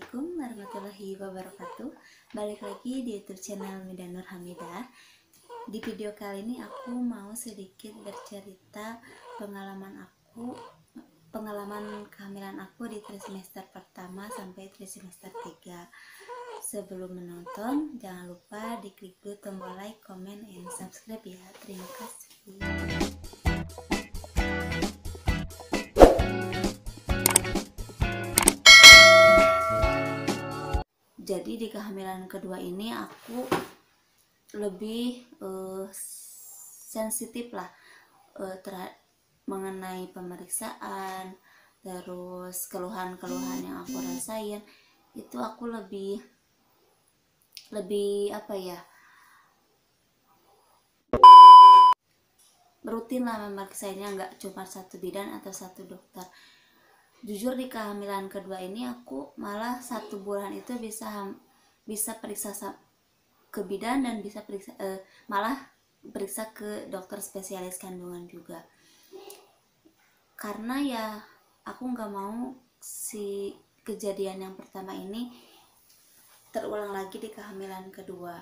Assalamualaikum warahmatullahi wabarakatuh. Balik lagi di YouTube channel Mida Nur Hamidah. Di video kali ini aku mau sedikit bercerita pengalaman kehamilan aku di trimester pertama sampai trimester 3. Sebelum menonton, jangan lupa diklik dulu tombol like, comment, and subscribe ya. Terima kasih. Jadi di kehamilan kedua ini aku lebih sensitif lah mengenai pemeriksaan, terus keluhan-keluhan yang aku rasain itu aku lebih apa ya, rutin lah memeriksanya, nggak cuma satu bidan atau satu dokter. Jujur di kehamilan kedua ini aku malah 1 bulan itu bisa periksa ke bidan dan bisa malah periksa ke dokter spesialis kandungan juga, karena ya aku nggak mau si kejadian yang pertama ini terulang lagi di kehamilan kedua.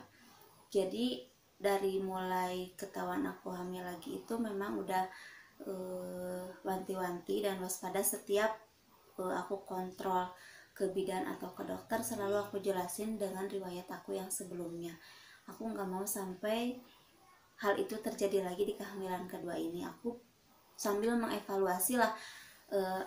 Jadi dari mulai ketahuan aku hamil lagi itu memang udah wanti-wanti dan waspada. Setiap aku kontrol ke bidan atau ke dokter, selalu aku jelasin dengan riwayat aku yang sebelumnya. Aku nggak mau sampai hal itu terjadi lagi di kehamilan kedua ini. Aku sambil mengevaluasi lah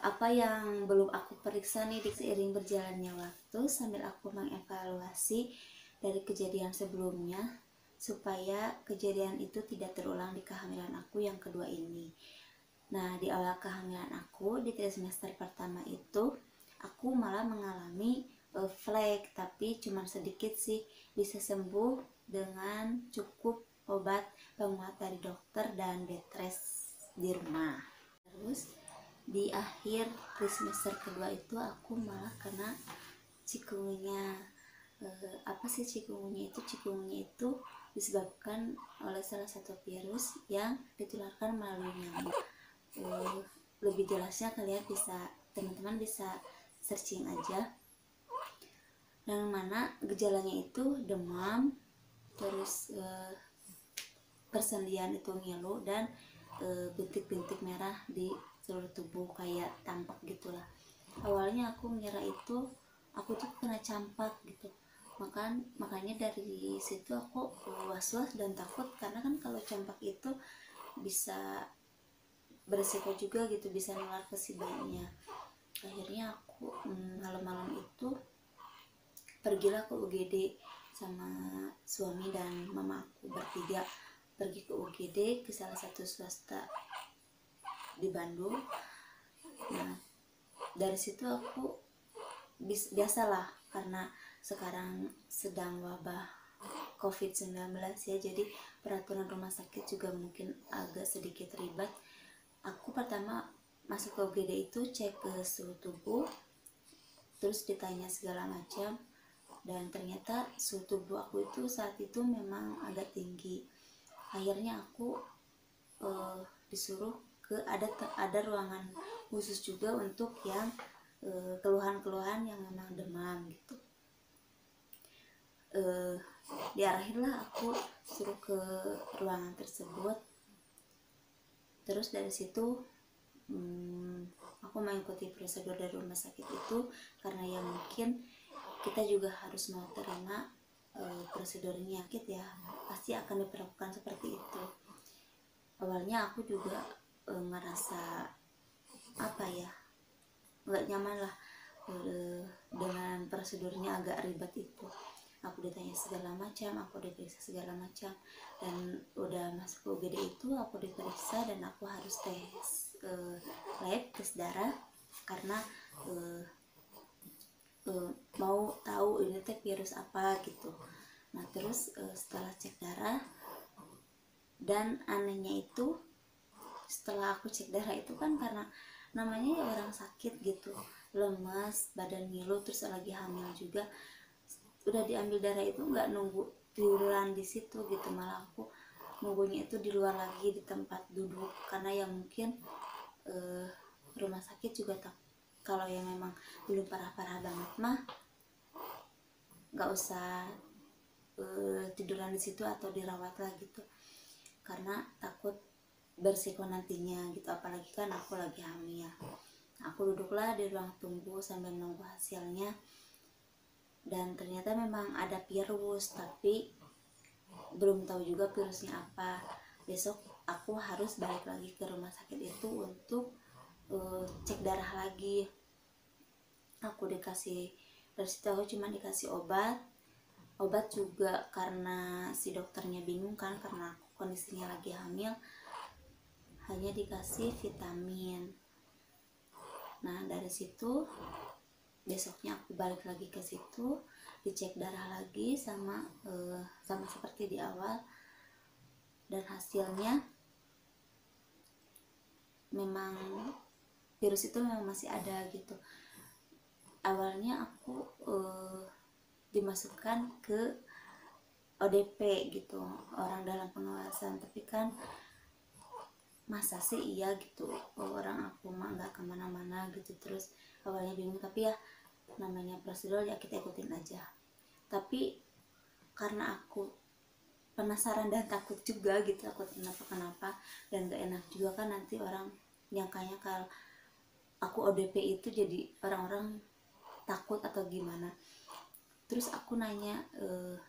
apa yang belum aku periksa nih di seiring berjalannya waktu, sambil aku mengevaluasi dari kejadian sebelumnya supaya kejadian itu tidak terulang di kehamilan aku yang kedua ini. Nah, di awal kehamilan aku di trimester pertama itu aku malah mengalami flek, tapi cuma sedikit sih, bisa sembuh dengan cukup obat penguat dari dokter dan bed rest di rumah. Terus di akhir trimester kedua itu aku malah kena cikungunya. Apa sih cikungunya itu? Cikungunya itu disebabkan oleh salah satu virus yang ditularkan melalui nyamuk. Lebih jelasnya teman-teman bisa searching aja, yang mana gejalanya itu demam, terus persendian itu ngilu, dan bintik-bintik merah di seluruh tubuh kayak tampak gitulah. Awalnya aku ngira itu aku tuh kena campak gitu, makanya dari situ aku was-was dan takut, karena kan kalau campak itu bisa beresiko juga gitu, bisa nular ke si bayinya. Akhirnya aku malam-malam itu pergilah ke UGD sama suami dan mama aku, bertiga pergi ke UGD, ke salah satu swasta di Bandung. Nah, dari situ aku biasalah, karena sekarang sedang wabah COVID-19 ya, jadi peraturan rumah sakit juga mungkin agak sedikit ribet. Aku pertama masuk ke UGD itu cek ke suhu tubuh, terus ditanya segala macam, dan ternyata suhu tubuh aku itu saat itu memang agak tinggi. Akhirnya aku disuruh ke ada ruangan khusus juga untuk yang keluhan-keluhan yang memang demam gitu. Diarahinlah aku suruh ke ruangan tersebut. Terus dari situ aku mengikuti prosedur dari rumah sakit itu, karena ya mungkin kita juga harus mau terima prosedurnya, sakit ya pasti akan diperlakukan seperti itu. Awalnya aku juga ngerasa apa ya, nggak nyaman lah dengan prosedurnya, agak ribet itu. Aku ditanya segala macam, aku diperiksa segala macam, dan udah masuk ke UGD itu aku diperiksa dan aku harus tes lab, tes darah, karena mau tahu ini teh virus apa gitu. Nah, terus setelah cek darah, dan anehnya itu setelah aku cek darah itu kan, karena namanya ya orang sakit gitu, lemas, badan ngilu, terus lagi hamil juga, udah diambil darah itu nggak nunggu tiduran di situ gitu, malah aku nunggunya itu di luar lagi di tempat duduk, karena ya mungkin rumah sakit juga kalau yang memang belum parah-parah banget mah nggak usah tiduran di situ atau dirawat lah gitu, karena takut bersiko nantinya gitu, apalagi kan aku lagi hamil. Aku duduklah di ruang tunggu sambil menunggu hasilnya, dan ternyata memang ada virus, tapi belum tahu juga virusnya apa. Besok aku harus balik lagi ke rumah sakit itu untuk cek darah lagi. Aku dikasih, dari situ aku cuma dikasih obat juga karena si dokternya bingung kan, karena aku kondisinya lagi hamil, hanya dikasih vitamin. Nah dari situ besoknya aku balik lagi ke situ, dicek darah lagi sama seperti di awal, dan hasilnya memang virus itu memang masih ada gitu. Awalnya aku dimasukkan ke ODP gitu, orang dalam pengawasan, tapi kan masa sih iya gitu, orang aku mah nggak kemana-mana gitu. Terus awalnya bingung, tapi ya namanya prosedur ya kita ikutin aja. Tapi karena aku penasaran dan takut juga gitu, takut kenapa dan gak enak juga kan, nanti orang nyangkanya kalau aku ODP itu jadi orang-orang takut atau gimana. Terus aku nanya,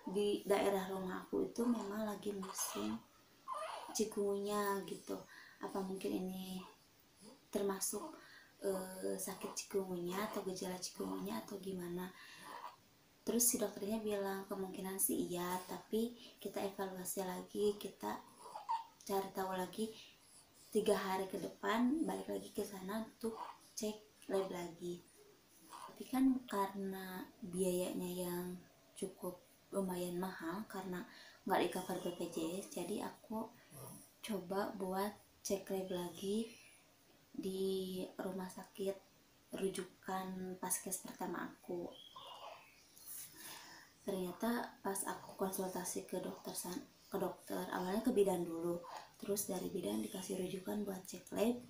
di daerah rumah aku itu memang lagi musim cikungunya gitu, apa mungkin ini termasuk sakit cikungunya atau gejala cikungunya atau gimana. Terus si dokternya bilang kemungkinan sih iya, tapi kita evaluasi lagi, kita cari tahu lagi 3 hari ke depan, balik lagi ke sana untuk cek lab lagi. Tapi kan karena biayanya yang cukup lumayan mahal karena nggak di cover BPJS, jadi aku coba buat cek lab lagi di rumah sakit rujukan Paskes pertama aku. Ternyata pas aku konsultasi ke dokter awalnya ke bidan dulu, terus dari bidan dikasih rujukan buat cek lab.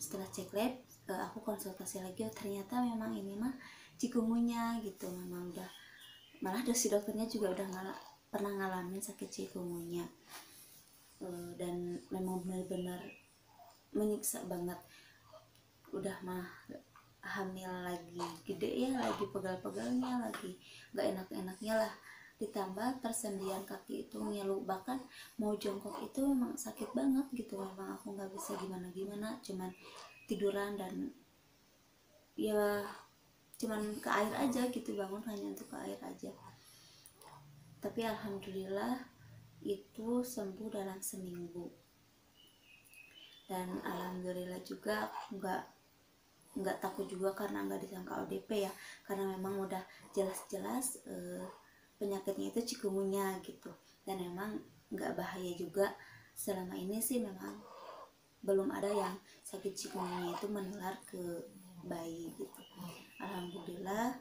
Setelah cek lab aku konsultasi lagi, ternyata memang ini mah cikungunya gitu, memang udah, malah si dokternya juga udah pernah ngalamin sakit cikungunya. Dan memang benar-benar menyiksa banget, udah mah hamil lagi gede ya, lagi pegal-pegalnya, lagi gak enak-enaknya lah, ditambah persendian kaki itu ngilu, bahkan mau jongkok itu memang sakit banget gitu. Memang aku nggak bisa gimana-gimana, cuman tiduran dan ya cuman ke air aja gitu, bangun hanya untuk ke air aja. Tapi alhamdulillah itu sembuh dalam seminggu, dan alhamdulillah juga nggak takut juga karena nggak disangka ODP ya, karena memang udah jelas-jelas penyakitnya itu cikungunya gitu, dan memang nggak bahaya juga. Selama ini sih memang belum ada yang sakit cikungunya itu menular ke bayi gitu. Alhamdulillah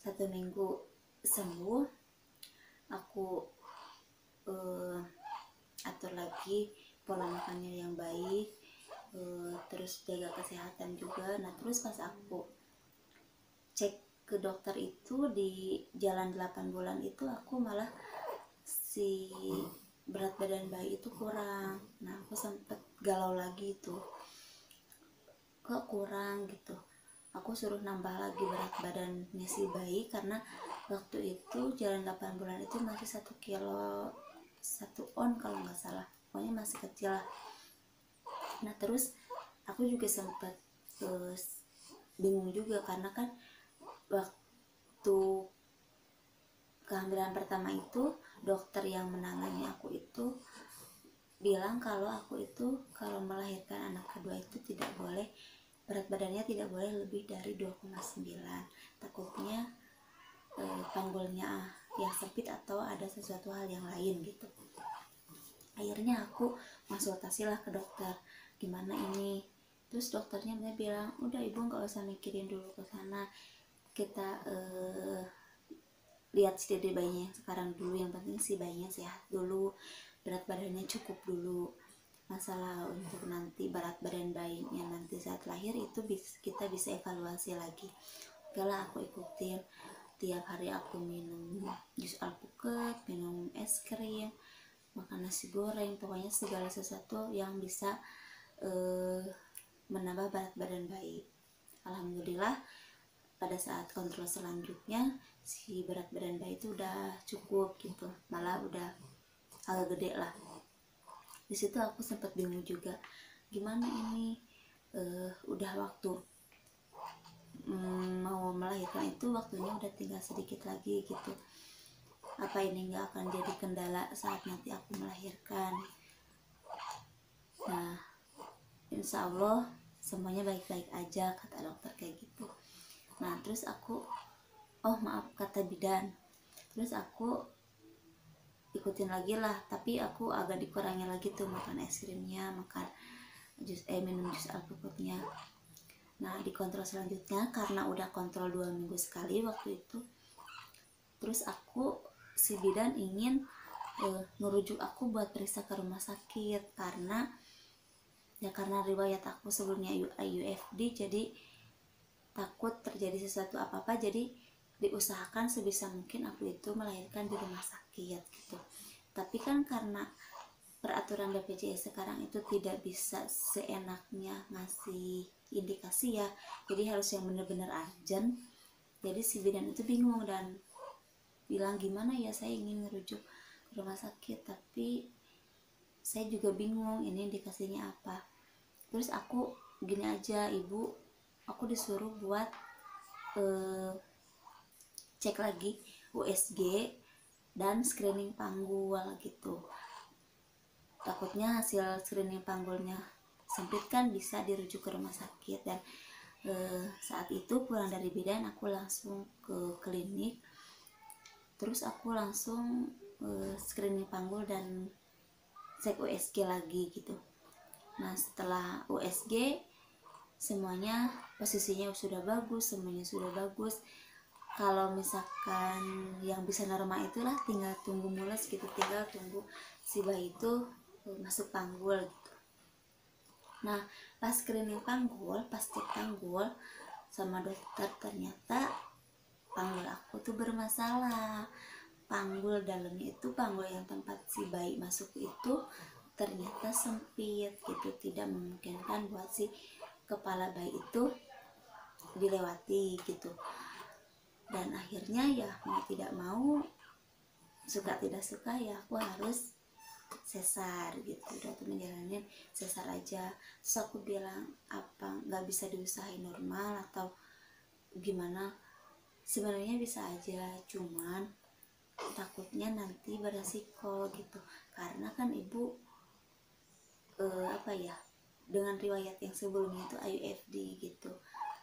1 minggu sembuh, aku atur lagi pola makannya yang baik, terus jaga kesehatan juga. Nah terus pas aku cek ke dokter itu di jalan 8 bulan itu, aku malah si berat badan bayi itu kurang. Nah aku sempet galau lagi tuh, kok kurang gitu. Aku suruh nambah lagi berat badannya si bayi, karena waktu itu jalan 8 bulan itu masih 1 kilo 1 on kalau nggak salah, pokoknya masih kecil lah. Nah terus aku juga sempat bingung juga, karena kan waktu kehamilan pertama itu dokter yang menangani aku itu bilang kalau aku itu kalau melahirkan anak kedua itu tidak boleh, berat badannya tidak boleh lebih dari 2,9, takutnya panggulnya yang sempit atau ada sesuatu hal yang lain gitu. Akhirnya aku konsultasilah ke dokter, gimana ini. Terus dokternya bilang udah ibu nggak usah mikirin dulu ke sana, kita lihat si dede bayinya yang sekarang dulu, yang penting si bayinya sehat dulu, berat badannya cukup dulu. Masalah untuk nanti berat badan bayinya nanti saat lahir itu kita bisa evaluasi lagi. Oke lah, aku ikutin. tiap hari aku minum jus alpukat, minum es krim, makan nasi goreng, pokoknya segala sesuatu yang bisa menambah berat badan bayi. Alhamdulillah pada saat kontrol selanjutnya si berat badan bayi itu udah cukup gitu, malah udah agak gede lah. Di situ aku sempat bingung juga, gimana ini udah waktu mau melahirkan itu, waktunya udah tinggal sedikit lagi gitu, apa ini nggak akan jadi kendala saat nanti aku melahirkan. Nah, insya Allah semuanya baik-baik aja kata dokter kayak gitu. Nah terus aku, oh maaf kata bidan, terus aku ikutin lagi lah, tapi aku agak dikurangi lagi tuh makan es krimnya, makan minum jus alpukatnya. Nah di kontrol selanjutnya, karena udah kontrol 2 minggu sekali waktu itu, terus aku, si bidan ingin merujuk aku buat periksa ke rumah sakit, karena riwayat aku sebelumnya IUFD, jadi takut terjadi sesuatu apa-apa, jadi diusahakan sebisa mungkin aku itu melahirkan di rumah sakit gitu. Tapi kan karena peraturan BPJS sekarang itu tidak bisa seenaknya ngasih indikasi ya, jadi harus yang benar-benar urgent. Jadi si bidan itu bingung dan bilang, gimana ya, saya ingin merujuk ke rumah sakit tapi saya juga bingung ini indikasinya apa. Terus aku gini aja, ibu, aku disuruh buat cek lagi USG dan screening panggul gitu. Takutnya hasil screening panggulnya sempit kan bisa dirujuk ke rumah sakit. Dan saat itu pulang dari bidan aku langsung ke klinik, terus aku langsung screening panggul dan cek USG lagi gitu. Nah setelah USG semuanya posisinya sudah bagus, semuanya sudah bagus. Kalau misalkan yang bisa normal itulah tinggal tunggu mules gitu, tinggal tunggu si bayi itu masuk panggul gitu. Nah pas screening panggul, pas cek panggul sama dokter, ternyata panggul aku tuh bermasalah. Panggul dalamnya itu, panggul yang tempat si bayi masuk itu ternyata sempit gitu, tidak memungkinkan buat si kepala bayi itu dilewati gitu. Dan akhirnya ya mau tidak mau, suka tidak suka ya aku harus sesar gitu. Dokter menjalanin sesar aja. Terus aku bilang, apa nggak bisa diusahain normal atau gimana? Sebenarnya bisa aja, cuman takutnya nanti beresiko gitu, karena kan ibu dengan riwayat yang sebelumnya itu IUFD gitu,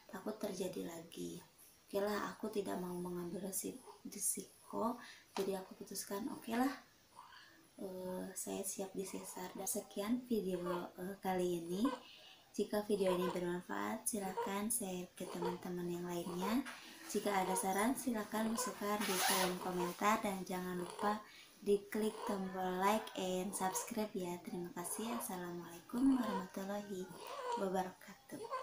takut terjadi lagi. Oke lah, aku tidak mau mengambil risiko, jadi aku putuskan oke lah, saya siap disesar. Dan sekian video kali ini. Jika video ini bermanfaat, silakan share ke teman-teman yang lainnya. Jika ada saran, silakan masukkan di kolom komentar dan jangan lupa diklik tombol like and subscribe ya. Terima kasih. Assalamualaikum warahmatullahi wabarakatuh.